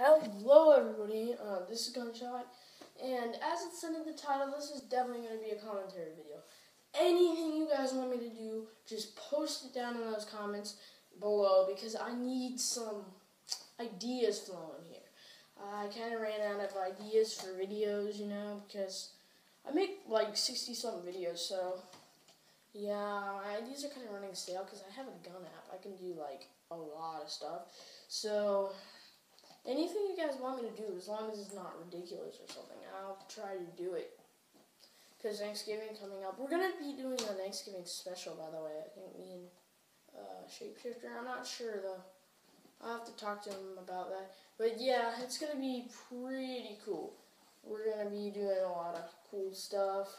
Hello everybody, this is Gunshot, and as it said in the title, this is definitely going to be a commentary video. Anything you guys want me to do, just post it down in those comments below, because I need some ideas flowing here. I kind of ran out of ideas for videos, because I make like 60-something videos, so yeah, my ideas are kind of running stale, because I have a gun app. I can do like a lot of stuff, so anything you guys want me to do, as long as it's not ridiculous or something, I'll try to do it. Because Thanksgiving coming up, we're going to be doing a Thanksgiving special, by the way. I think me and Shapeshifter, I'm not sure though. I'll have to talk to him about that. But yeah, it's going to be pretty cool. We're going to be doing a lot of cool stuff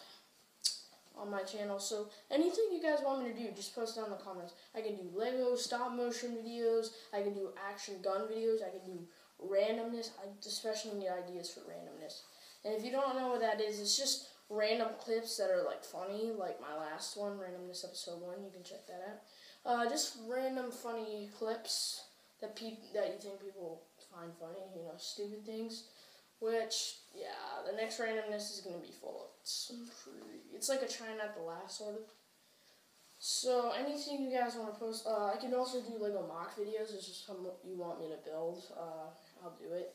on my channel. So anything you guys want me to do, just post down in the comments. I can do Lego stop motion videos. I can do action gun videos. I can do randomness. I especially need ideas for randomness. And if you don't know what that is, it's just random clips that are like funny, like my last one, Randomness Episode 1. You can check that out. Just random funny clips that you think people find funny, stupid things. Which, yeah, the next randomness is going to be full of some it's like a try not to laugh sort of. So anything you guys want to post, I can also do Lego mock videos. It's just something you want me to build. I'll do it.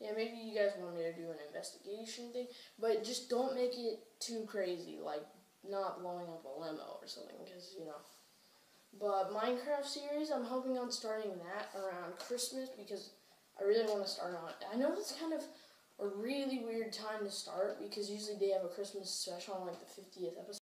Yeah, maybe you guys want me to do an investigation thing, but just don't make it too crazy, like not blowing up a limo or something, because, But Minecraft series, I'm hoping on starting that around Christmas, because I really want to start on it. I know it's kind of a really weird time to start, because usually they have a Christmas special on like the 50th episode.